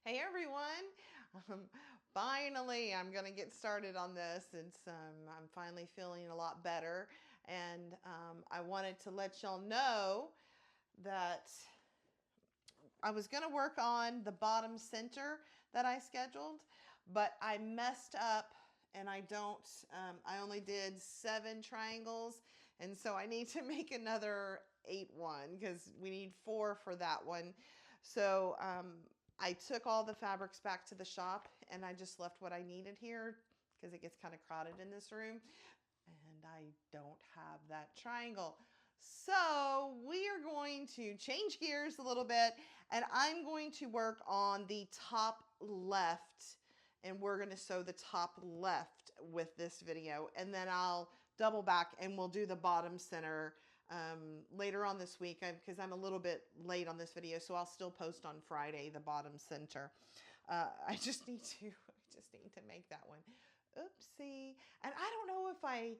Hey everyone! Um, Finally, I'm going to get started on this. I'm finally feeling a lot better, and I wanted to let y'all know that I was going to work on the bottom center that I scheduled, but I messed up and I only did 7 triangles, and so I need to make another 8 one because we need 4 for that one. So I took all the fabrics back to the shop and I just left what I needed here because it gets kind of crowded in this room and I don't have that triangle. So we are going to change gears a little bit and I'm going to work on the top left, and we're going to sew the top left with this video, and then I'll double back and we'll do the bottom center later on this week because I'm a little bit late on this video, so I'll still post on Friday the bottom center. I just need to make that one. Oopsie. And I don't know if I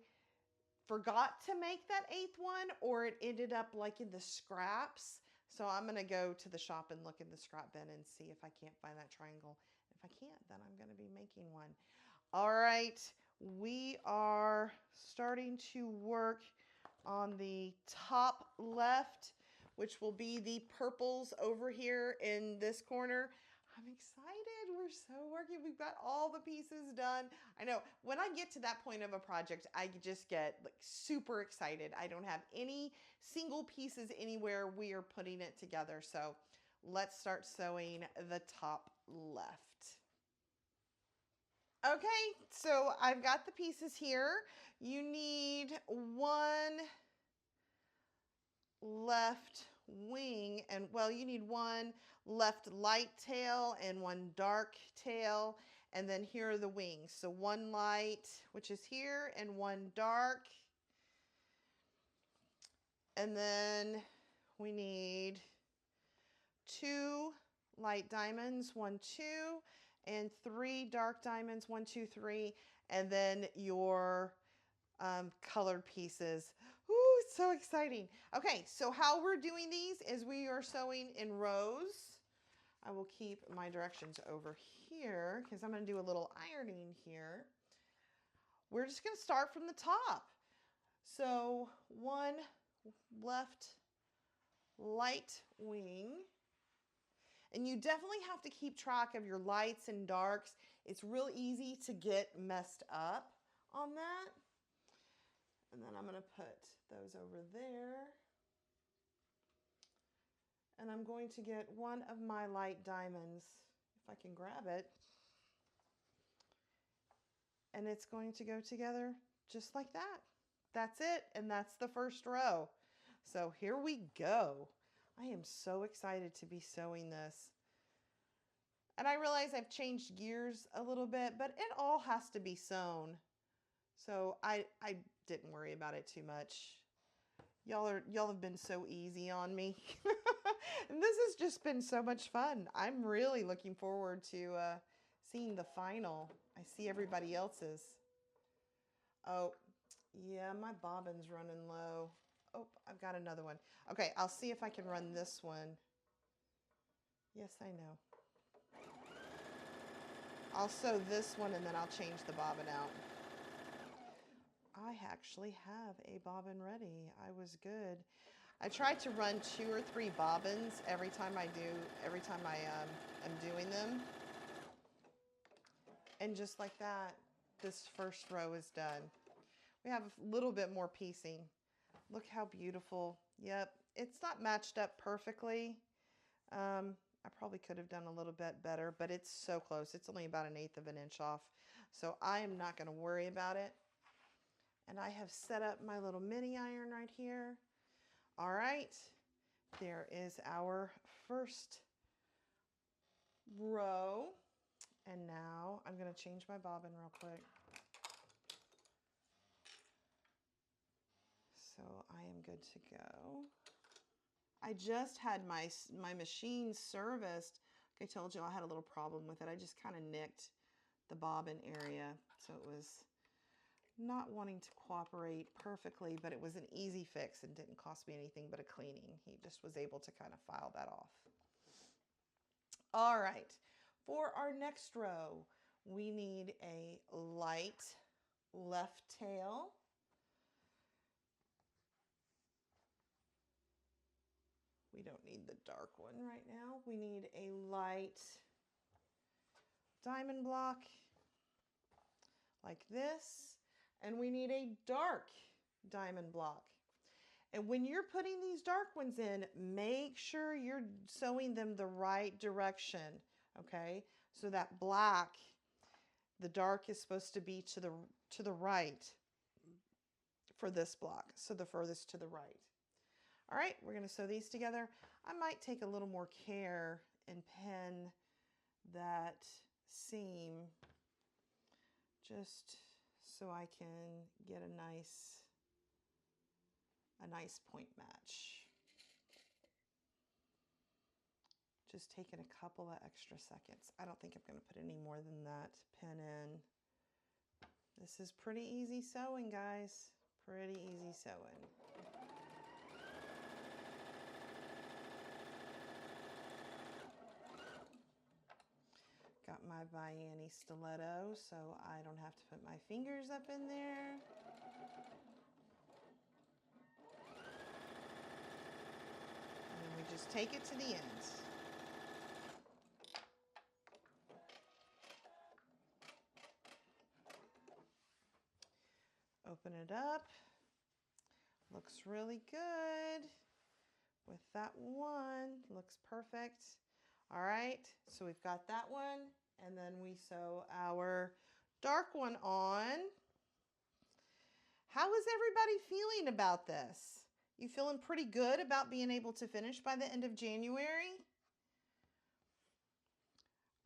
forgot to make that 8th one or it ended up like in the scraps. So I'm going to go to the shop and look in the scrap bin and see if I can't find that triangle. If I can't, then I'm going to be making one. All right, we are starting to work on the top left, which will be the purples over here in this corner. I'm excited. We're so working. We've got all the pieces done. I know when I get to that point of a project, I just get like super excited. I don't have any single pieces anywhere. We are putting it together. So let's start sewing the top left. Okay, so I've got the pieces here. You need one left wing, and well, you need one left light tail and one dark tail, and then here are the wings. So one light, which is here, and one dark, and then we need 2 light diamonds, 1, 2, and 3 dark diamonds, 1, 2, 3, and then your colored pieces. Ooh, it's so exciting. Okay, so how we're doing these is we are sewing in rows. I will keep my directions over here because I'm going to do a little ironing here. We're just going to start from the top. So one left light wing. And you definitely have to keep track of your lights and darks. It's real easy to get messed up on that. And then I'm going to put those over there. And I'm going to get one of my light diamonds, if I can grab it. And it's going to go together just like that. That's it. And that's the first row. So here we go. I am so excited to be sewing this. And I realize I've changed gears a little bit, but it all has to be sewn. So I didn't worry about it too much. Y'all have been so easy on me. And this has just been so much fun. I'm really looking forward to seeing the final. I see everybody else's. Oh, yeah, my bobbin's running low. Oh, I've got another one. Okay, I'll see if I can run this one. Yes, I know. I'll sew this one and then I'll change the bobbin out. I actually have a bobbin ready. I was good. I tried to run 2 or 3 bobbins every time I am doing them. And just like that, this first row is done. We have a little bit more piecing. Look how beautiful. Yep, it's not matched up perfectly. I probably could have done a little bit better, but it's so close. It's only about 1/8 of an inch off. So I am not going to worry about it. And I have set up my little mini iron right here. All right, there is our first row. And now I'm going to change my bobbin real quick. So I am good to go. I just had my machine serviced. Like I told you, I had a little problem with it. I just kind of nicked the bobbin area. So it was not wanting to cooperate perfectly, but it was an easy fix and didn't cost me anything but a cleaning. He just was able to kind of file that off. All right, For our next row, we need a light left tail. We don't need the dark one right now. We need a light diamond block like this, and we need a dark diamond block. And when you're putting these dark ones in, make sure you're sewing them the right direction, okay? So that black, the dark is supposed to be to the right for this block, so the furthest to the right. All right, we're going to sew these together. I might take a little more care and pin that seam just so I can get a nice point match. Just taking a couple of extra seconds. I don't think I'm going to put any more than that pin in. This is pretty easy sewing, guys. Pretty easy sewing. Got my Vianney stiletto so I don't have to put my fingers up in there. And then we just take it to the end. Open it up. Looks really good with that one. Looks perfect. All right, so we've got that one, and then we sew our dark one on. How is everybody feeling about this? You feeling pretty good about being able to finish by the end of January?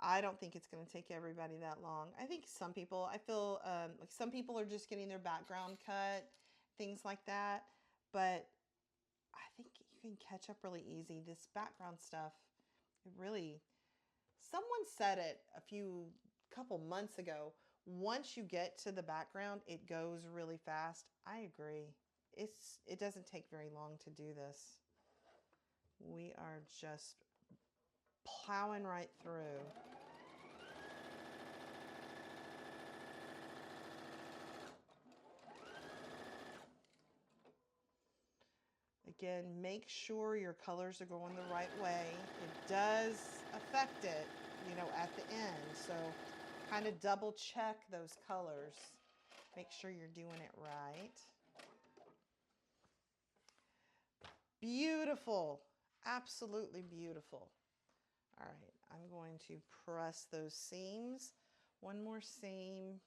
I don't think it's going to take everybody that long. I think some people, I feel like some people are just getting their background cut, things like that. But I think you can catch up really easy. This background stuff, it really, someone said it couple months ago. Once you get to the background, it goes really fast. I agree. It doesn't take very long to do this. We are just plowing right through. Again, make sure your colors are going the right way. It does affect it, at the end. So kind of double check those colors. Make sure you're doing it right. Beautiful. Absolutely beautiful. All right, I'm going to press those seams. One more seam.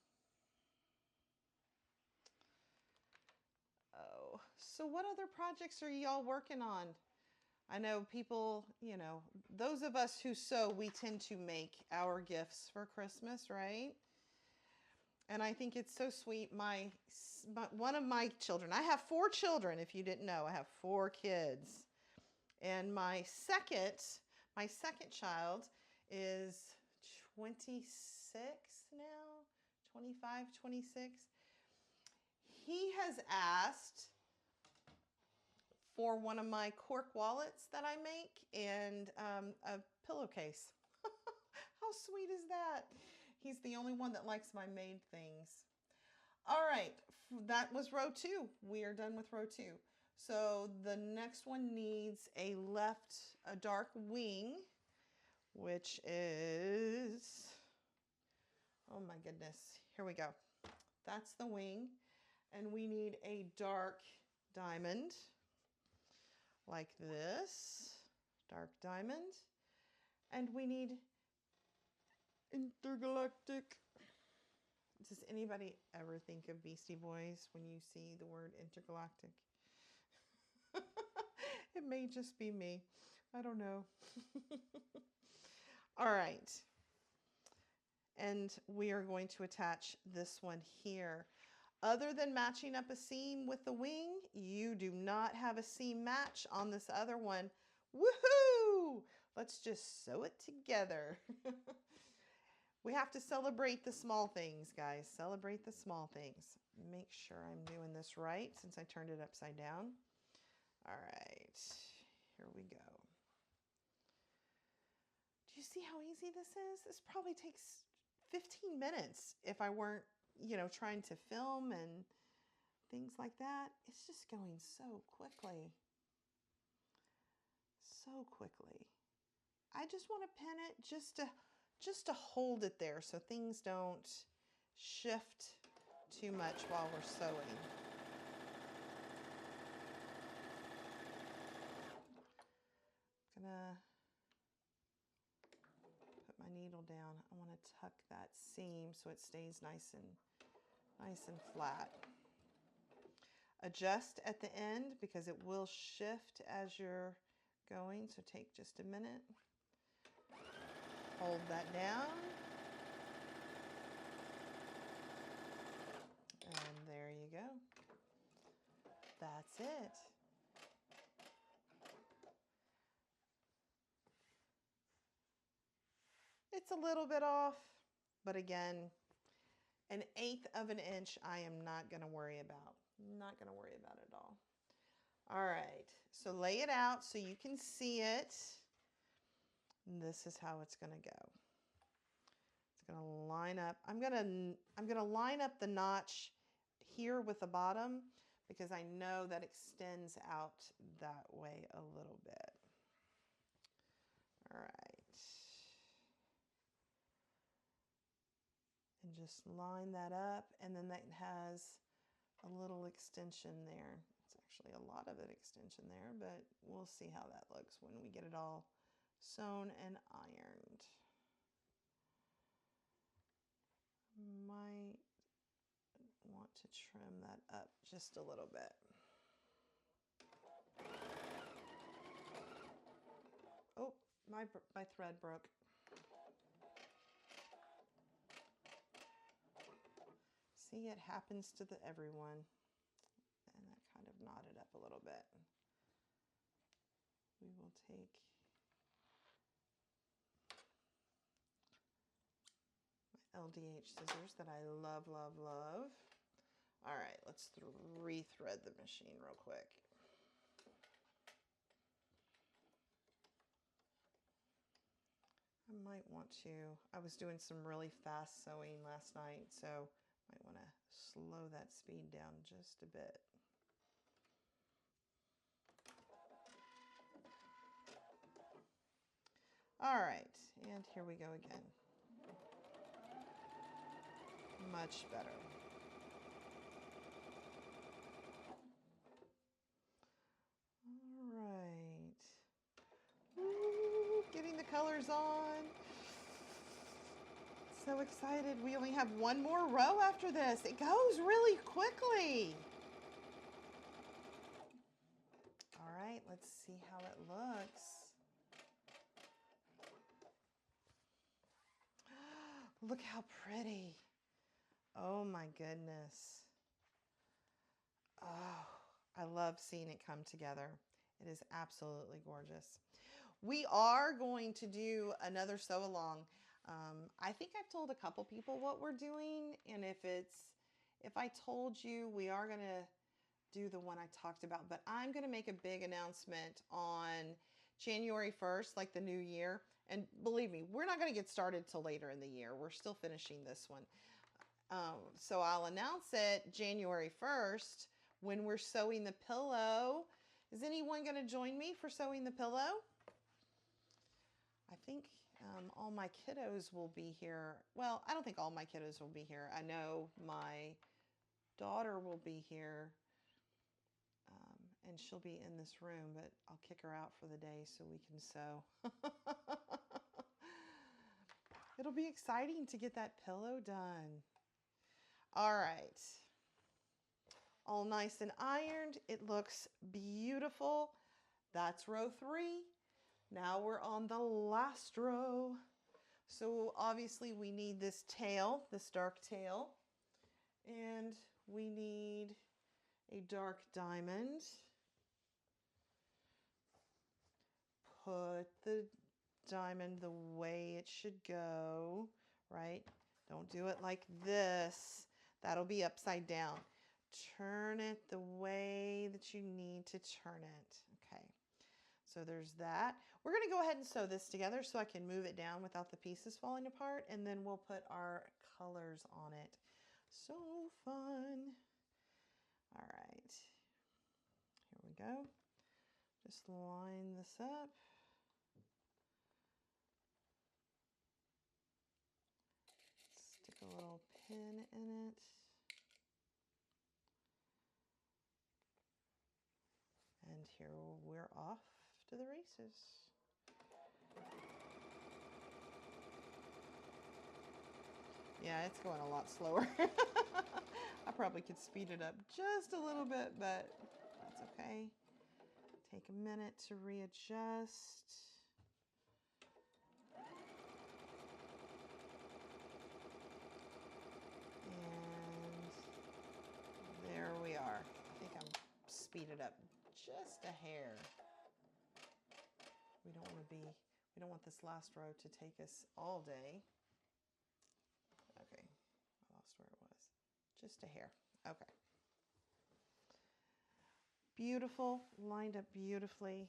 Oh, so what other projects are y'all working on? I know people, those of us who sew, we tend to make our gifts for Christmas, right? And I think it's so sweet. One of my children, I have 4 children, if you didn't know, I have 4 kids. And my second child is 26 now, 25, 26. He has asked for one of my cork wallets that I make and a pillowcase. How sweet is that? He's the only one that likes my made things. All right, that was row 2. We are done with row 2. So the next one needs a dark wing, which is, oh my goodness, here we go. That's the wing. And we need a dark diamond like this, dark diamond. And we need intergalactic. Does anybody ever think of Beastie Boys when you see the word intergalactic? It may just be me. I don't know. All right. And we are going to attach this one here. Other than matching up a seam with the wing, you do not have a seam match on this other one. Woohoo! Let's just sew it together. We have to celebrate the small things, guys. Celebrate the small things. Make sure I'm doing this right since I turned it upside down. All right, here we go. Do you see how easy this is? This probably takes 15 minutes if I weren't, you know, trying to film and things like that. It's just going so quickly. So quickly. I just want to pin it just to hold it there so things don't shift too much while we're sewing. I'm gonna put my needle down. I want to tuck that seam so it stays nice and flat. Adjust at the end because it will shift as you're going, so take just a minute. Hold that down. And there you go. That's it. It's a little bit off, but again, 1/8 of an inch I am not going to worry about. Not going to worry about it at all. All right, so lay it out so you can see it. And this is how it's going to go. It's going to line up. I'm going to line up the notch here with the bottom because I know that extends out that way a little bit. All right. And just line that up, and then that has a little extension there. It's actually a lot of an extension there, but we'll see how that looks when we get it all sewn and ironed. Might want to trim that up just a little bit. Oh, my thread broke. See, it happens to everyone. And that kind of knotted up a little bit. We will take my LDH scissors that I love, love, love. All right, let's re-thread the machine real quick. I might want to, I was doing some really fast sewing last night, so I might want to slow that speed down just a bit. All right, and here we go again. Much better. All right. Ooh, getting the colors on. So excited. We only have one more row after this. It goes really quickly. All right, let's see how it looks. Look how pretty. Oh my goodness. Oh, I love seeing it come together. It is absolutely gorgeous. We are going to do another sew along. I think I've told a couple people what we're doing, and if I told you, we are going to do the one I talked about, but I'm going to make a big announcement on January 1st, like the new year. And believe me, we're not going to get started till later in the year. We're still finishing this one. So I'll announce it January 1st when we're sewing the pillow. Is anyone going to join me for sewing the pillow? I think all my kiddos will be here. Well, I don't think all my kiddos will be here. I know my daughter will be here, and she'll be in this room, but I'll kick her out for the day so we can sew. It'll be exciting to get that pillow done. All right. All nice and ironed. It looks beautiful. That's row 3. Now we're on the last row. So obviously we need this tail, this dark tail, and we need a dark diamond. Put the diamond the way it should go, right? Don't do it like this. That'll be upside down. Turn it the way that you need to turn it. Okay. So there's that. We're going to go ahead and sew this together so I can move it down without the pieces falling apart, and then we'll put our colors on it. So fun. All right, here we go. Just line this up. Stick a little pin in it. And here we're off to the races. Yeah, it's going a lot slower. I probably could speed it up just a little bit, but that's okay. Take a minute to readjust. And there we are. I think I'm speeded up just a hair. We don't want this last row to take us all day. Okay, I lost where it was. Just a hair. Okay. Beautiful, lined up beautifully.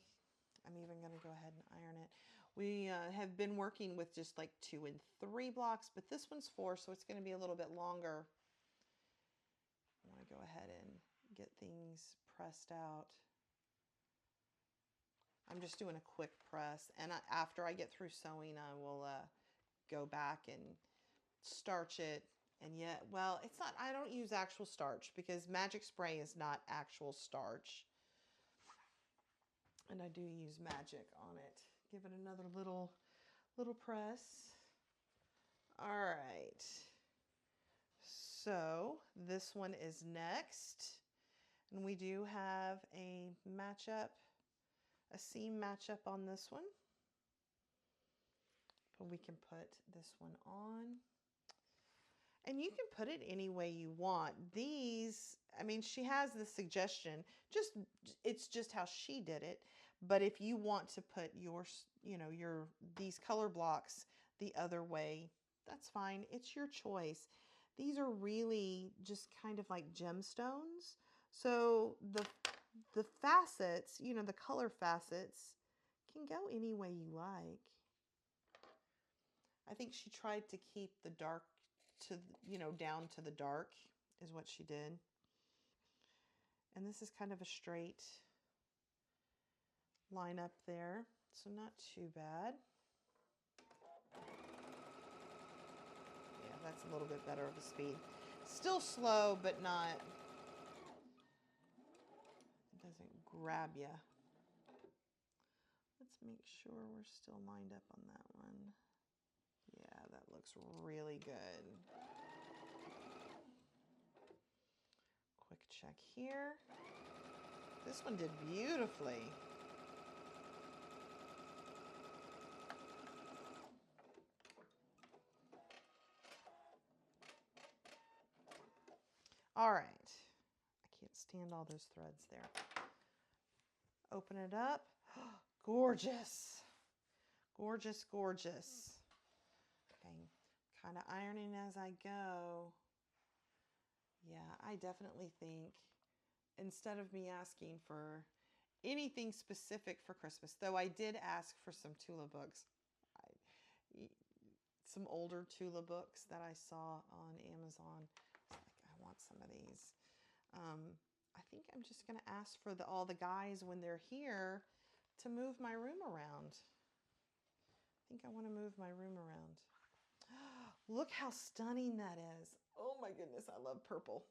I'm even going to go ahead and iron it. We have been working with just like 2 and 3 blocks, but this one's 4, so it's going to be a little bit longer. I want to go ahead and get things pressed out. I'm just doing a quick press, and after I get through sewing, I will go back and starch it. And yet, well, it's not, I don't use actual starch because Magic Spray is not actual starch. And I do use Magic on it. Give it another little press. All right. So this one is next. And we do have a matchup, a seam matchup on this one. But we can put this one on. And you can put it any way you want. These, I mean, she has the suggestion, it's just how she did it. But if you want to put your, these color blocks the other way, that's fine. It's your choice. These are really just kind of like gemstones. So the facets, the color facets can go any way you like. I think she tried to keep the dark to, down to the dark is what she did. And this is kind of a straight line up there, so not too bad. Yeah, that's a little bit better of a speed. Still slow, but not, it doesn't grab you. Let's make sure we're still lined up on that one. Yeah, that looks really good. Quick check here. This one did beautifully. All right. I can't stand all those threads there. Open it up. Gorgeous. Gorgeous, gorgeous. Okay, kind of ironing as I go. Yeah, I definitely think instead of me asking for anything specific for Christmas, though I did ask for some Tula books, some older Tula books that I saw on Amazon. It's like, I want some of these. I think I'm just going to ask for all the guys when they're here to move my room around. I think I want to move my room around. Look how stunning that is. Oh my goodness, I love purple.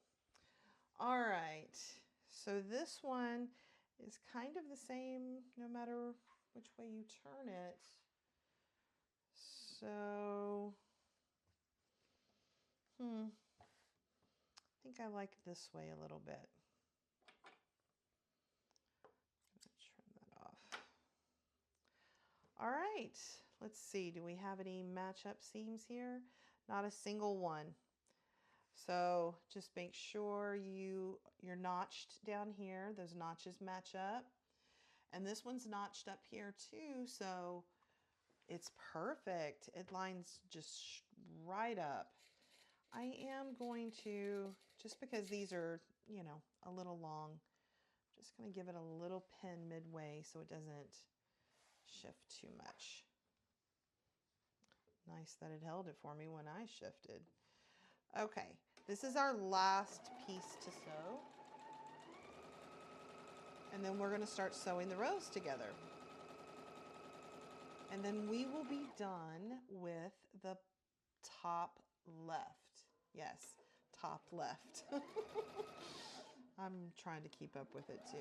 All right, so this one is kind of the same no matter which way you turn it. So, I think I like this way a little bit. I'm going to trim that off. All right, let's see. Do we have any match-up seams here? Not a single one. So just make sure you're notched down here. Those notches match up. And this one's notched up here too, so it's perfect. It lines just right up. I am going to, just because these are, a little long, I'm just going to give it a little pin midway so it doesn't shift too much. Nice that it held it for me when I shifted. Okay, this is our last piece to sew. And then we're going to start sewing the rows together. And then we will be done with the top left. Yes, top left. I'm trying to keep up with it too.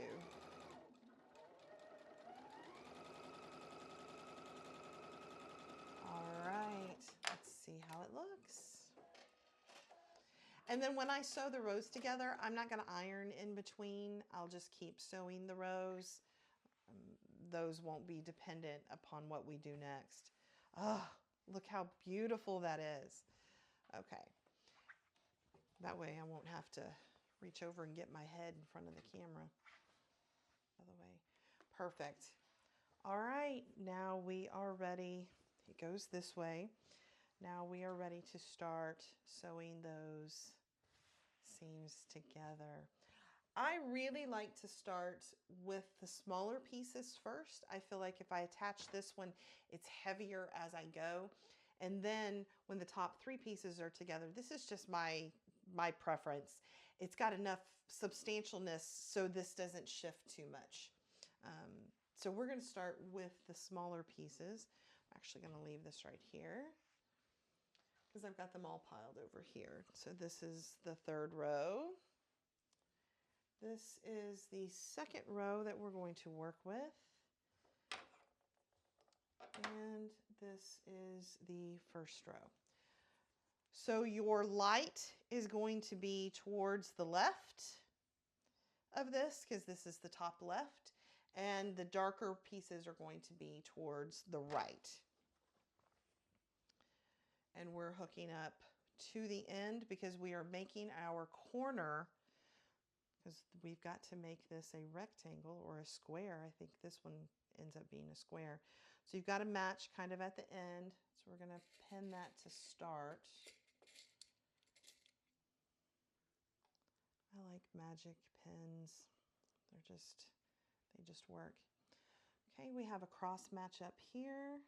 All right, let's see how it looks. And then when I sew the rows together, I'm not going to iron in between. I'll just keep sewing the rows. Those won't be dependent upon what we do next. Oh, look how beautiful that is. Okay. That way I won't have to reach over and get my head in front of the camera. Other way. Perfect. All right, now we are ready. It goes this way. Now we are ready to start sewing those seams together. I really like to start with the smaller pieces first. I feel like if I attach this one, it's heavier as I go. And then when the top 3 pieces are together, this is just my preference. It's got enough substantialness so this doesn't shift too much. So we're going to start with the smaller pieces. I'm actually going to leave this right here because I've got them all piled over here. So this is the 3rd row. This is the 2nd row that we're going to work with. And this is the 1st row. So your light is going to be towards the left of this because this is the top left. And the darker pieces are going to be towards the right. And we're hooking up to the end because we are making our corner, because we've got to make this a rectangle or a square. I think this one ends up being a square. So you've got to match kind of at the end. So we're going to pin that to start. I like magic pins. They just work. Okay, we have a cross match up here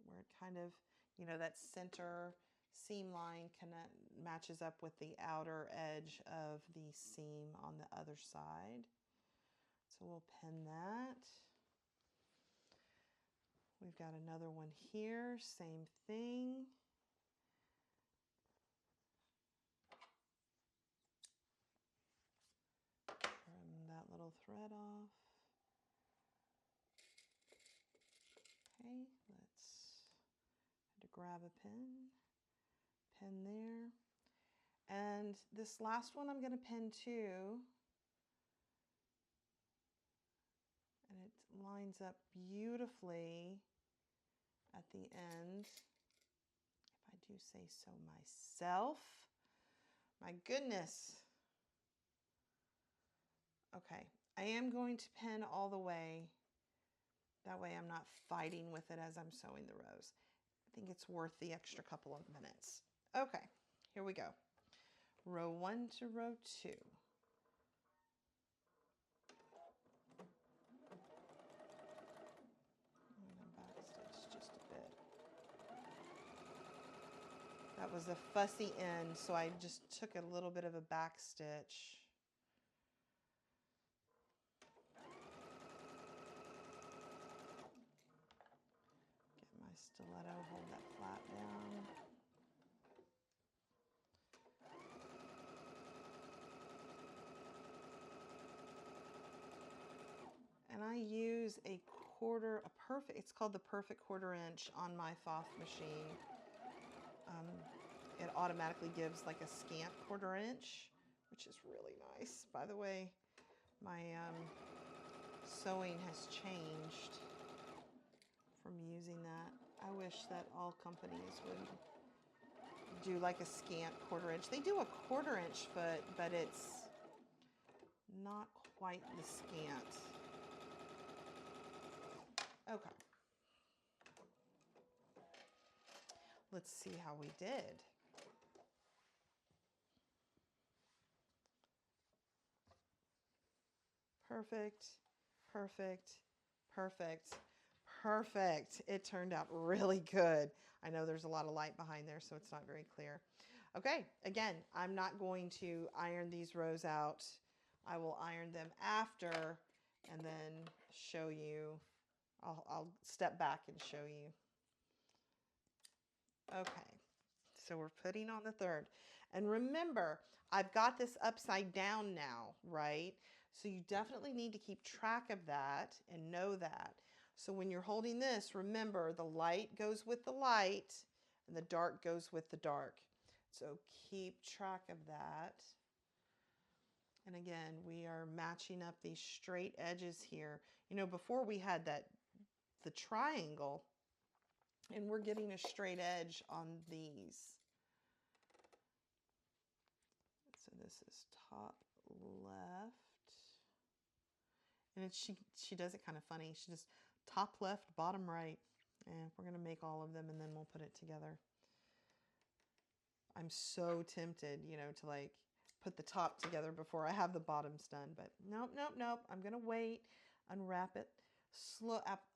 where it kind of, you know, that center seam line matches up with the outer edge of the seam on the other side. So we'll pin that. We've got another one here, same thing. Trim that little thread off. Okay, let's grab a pin there. And this last one I'm going to pin too. And it lines up beautifully at the end, if I do say so myself. My goodness. Okay, I am going to pin all the way. That way I'm not fighting with it as I'm sewing the rows. I think it's worth the extra couple of minutes. Okay, here we go. Row 1 to row 2. Backstitch just a bit. That was a fussy end, so I just took a little bit of a back stitch. Get my stiletto, hold that flat down. And I use it's called the Perfect 1/4 inch on my Foth machine. It automatically gives like a scant 1/4 inch, which is really nice. By the way, my sewing has changed from using that. I wish that all companies would do like a scant 1/4 inch. They do a 1/4 inch foot, but it's not quite the scant. Okay. Let's see how we did. Perfect, perfect, perfect. Perfect. It turned out really good. I know there's a lot of light behind there, so it's not very clear. Okay, again, I'm not going to iron these rows out. I will iron them after and then show you. I'll step back and show you. Okay, so we're putting on the third. And remember, I've got this upside down now, right? So you definitely need to keep track of that and know that. So when you're holding this, remember the light goes with the light and the dark goes with the dark. So keep track of that. And again, we are matching up these straight edges here. You know, before we had the triangle, and we're getting a straight edge on these. So this is top left. And she does it kind of funny. She just top left, bottom right. And we're going to make all of them and then we'll put it together. I'm so tempted, you know, to like put the top together before I have the bottoms done. But nope, nope, nope. I'm going to wait, unwrap it.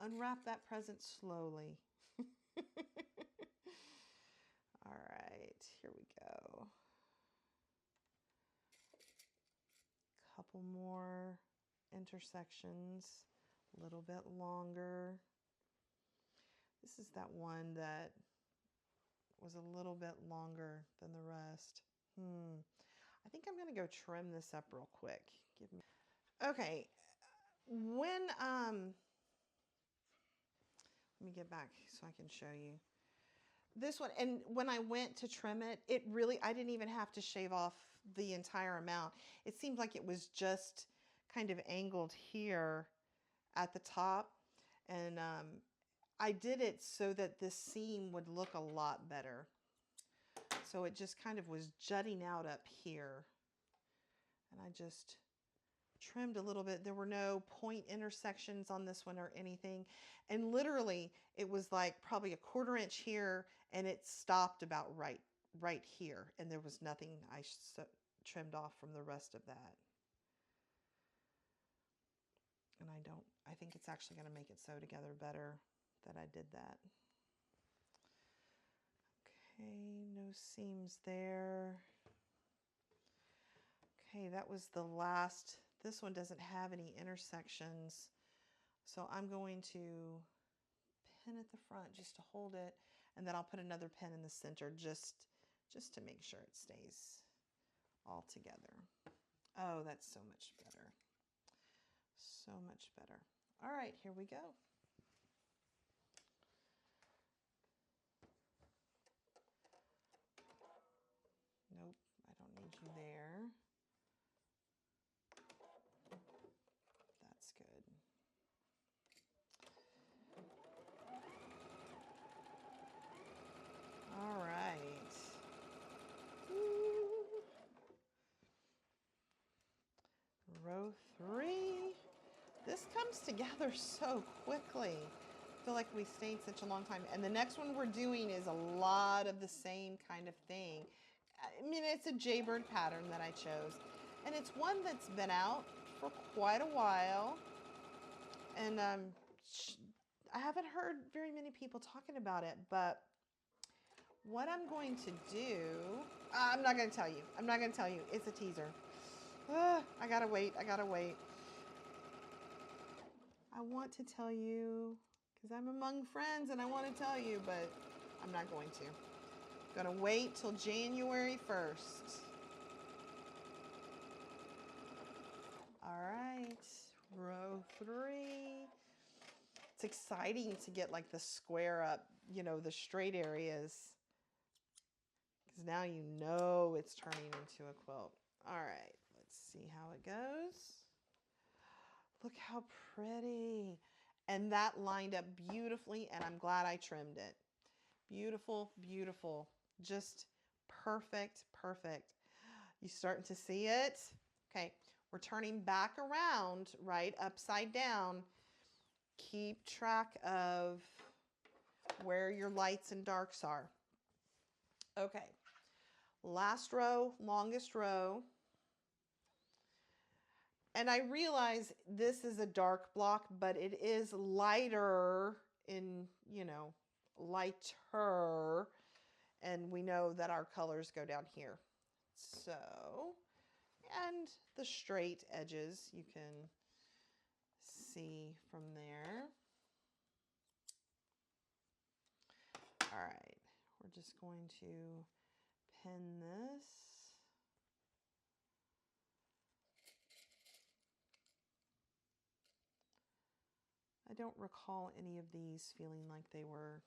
Unwrap that present slowly. All right, here we go. Couple more intersections, a little bit longer. This is that one that was a little bit longer than the rest. I think I'm going to go trim this up real quick. Okay, when let me get back so I can show you this one. And when I went to trim it, I didn't even have to shave off the entire amount. It seemed like it was just kind of angled here at the top. And I did it so that this seam would look a lot better. So it just kind of was jutting out up here. And I just trimmed a little bit. There were no point intersections on this one or anything. And literally it was like probably a 1/4 inch here and it stopped about right here. And there was nothing I trimmed off from the rest of that. And I think it's actually going to make it sew together better that I did that. Okay, no seams there. Okay, that was the last. This one doesn't have any intersections. So I'm going to pin at the front just to hold it. And then I'll put another pin in the center just to make sure it stays all together. Oh, that's so much better. So much better. All right, here we go. Nope, I don't need you there. That's good. All right. Row 3. This comes together so quickly. I feel like we stayed such a long time. And the next one we're doing is a lot of the same kind of thing. I mean, it's a jaybird pattern that I chose. And it's one that's been out for quite a while. And I haven't heard very many people talking about it. But what I'm going to do, I'm not going to tell you. I'm not going to tell you. It's a teaser. I gotta wait. I gotta wait. I want to tell you because I'm among friends and I want to tell you, but I'm not going to. I'm gonna wait till January 1st. All right, row 3. It's exciting to get like the square up, you know, the straight areas, because now you know it's turning into a quilt. All right. See how it goes. Look how pretty. And that lined up beautifully, and I'm glad I trimmed it. Beautiful, beautiful. Just perfect, perfect. You starting to see it? Okay, we're turning back around, right, upside down. Keep track of where your lights and darks are. Okay, last row, longest row. And I realize this is a dark block, but it is lighter in, lighter, and we know that our colors go down here. So, and the straight edges you can see from there. All right, we're just going to pin this. I don't recall any of these feeling like they were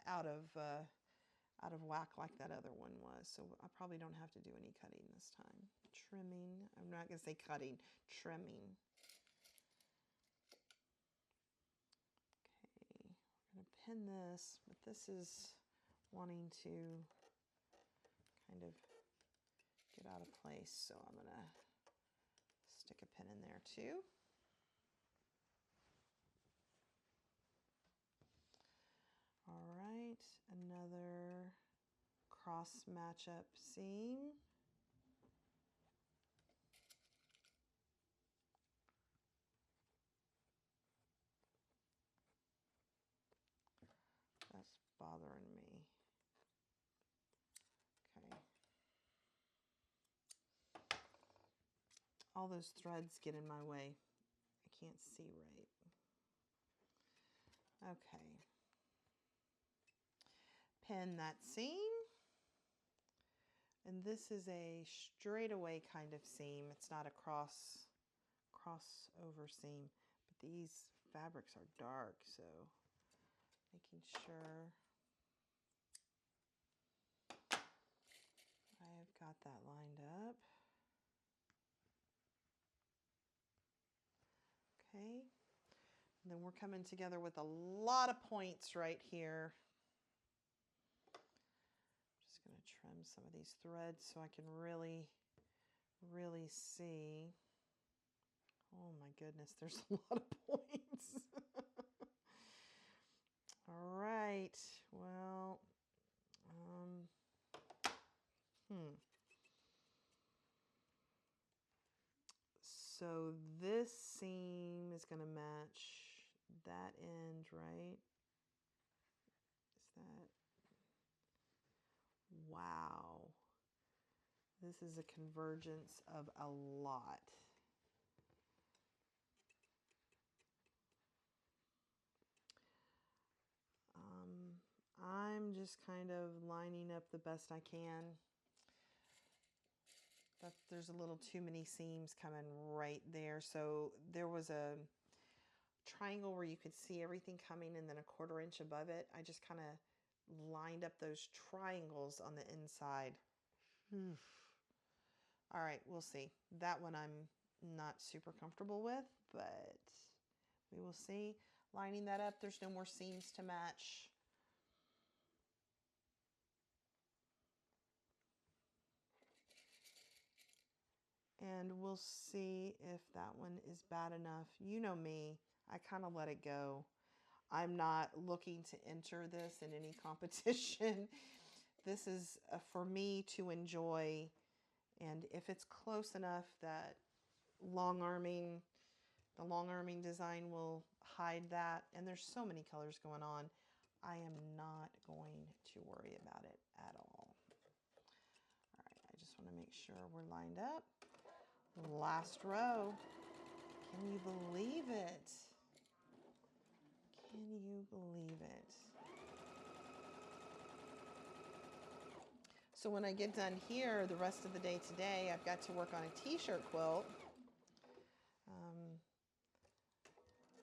out of whack like that other one was. So I probably don't have to do any cutting this time. Trimming. I'm not going to say cutting. Trimming. Okay. We're going to pin this, but this is wanting to kind of get out of place. So I'm going to stick a pin in there too. All right, another cross matchup seam. That's bothering me. Okay. All those threads get in my way. I can't see right. Okay. Pin that seam. And this is a straightaway kind of seam. It's not a crossover seam, but these fabrics are dark, so making sure I have got that lined up. Okay. And then we're coming together with a lot of points right here. Just going to trim some of these threads so I can really see. Oh my goodness, there's a lot of points. All right, well, So this seam is going to match that end, right? Is that? Wow. This is a convergence of a lot. I'm just kind of lining up the best I can. But there's a little too many seams coming right there. So there was a triangle where you could see everything coming and then a 1/4 inch above it. I just kind of lined up those triangles on the inside. All right, we'll see. That one I'm not super comfortable with, but we will see. Lining that up, there's no more seams to match. And we'll see if that one is bad enough. You know me, I kind of let it go. I'm not looking to enter this in any competition. This is for me to enjoy. And if it's close enough that the long arming design will hide that. And there's so many colors going on. I am not going to worry about it at all. All right, I just want to make sure we're lined up. Last row. Can you believe it? Can you believe it? So when I get done here, the rest of the day today, I've got to work on a t-shirt quilt.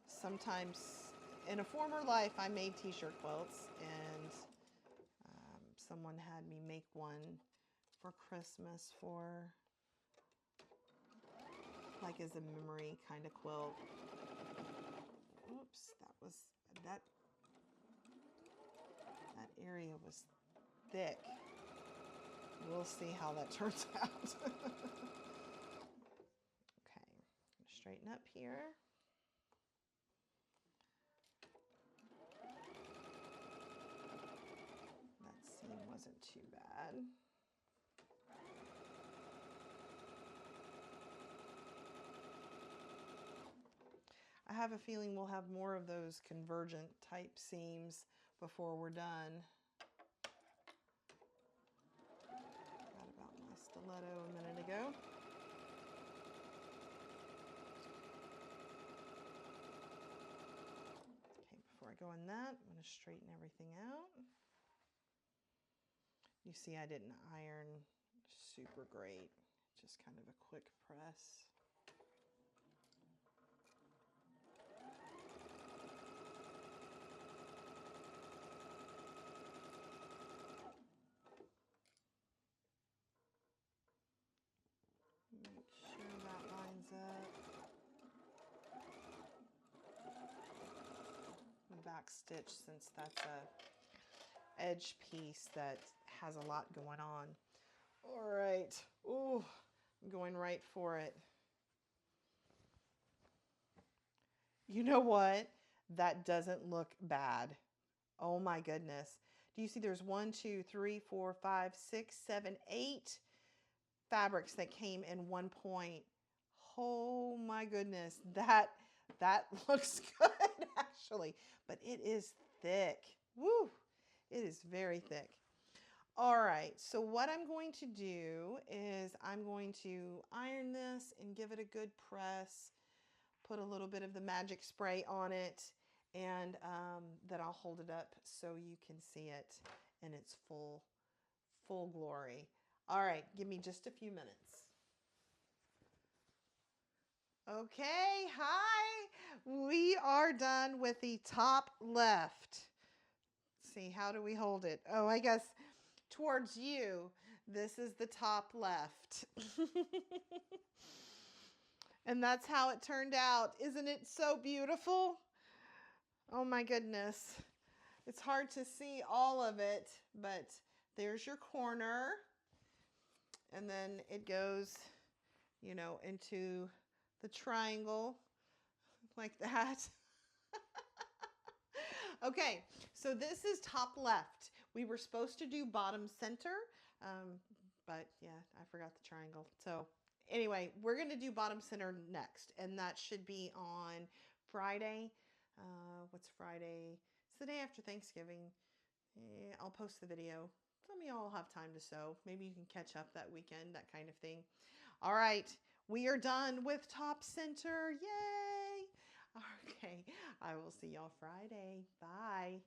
Sometimes, in a former life, I made t-shirt quilts, and someone had me make one for Christmas for, like, as a memory kind of quilt. Oops, that area was thick. We'll see how that turns out. Okay, straighten up here. That seam wasn't too bad. I I have a feeling we'll have more of those convergent type seams before we're done. Forgot about my stiletto a minute ago. Okay, before I go in that, I'm going to straighten everything out. You see I didn't iron super great, just kind of a quick press. Make sure that lines up. The back stitch, since that's a edge piece that has a lot going on. All right. Ooh, I'm going right for it. You know what? That doesn't look bad. Oh my goodness. Do you see there's 1, 2, 3, 4, 5, 6, 7, 8 fabrics that came in one point. Oh my goodness. That looks good actually, but it is thick. Woo! It is very thick. All right, so what I'm going to do is I'm going to iron this and give it a good press, put a little bit of the magic spray on it, and then I'll hold it up so you can see it in its full glory. All right, give me just a few minutes. Okay, hi. We are done with the top left. Let's see, how do we hold it? Oh, I guess towards you, this is the top left. And that's how it turned out. Isn't it so beautiful? Oh my goodness. It's hard to see all of it, but there's your corner. And then it goes, you know, into the triangle like that. Okay, so this is top left. We were supposed to do bottom center, but yeah, I forgot the triangle. So anyway, we're going to do bottom center next, and that should be on Friday. What's Friday? It's the day after Thanksgiving. I'll post the video. Some of y'all have time to sew. Maybe you can catch up that weekend, that kind of thing. All right, we are done with top center. Yay! Okay, I will see y'all Friday. Bye.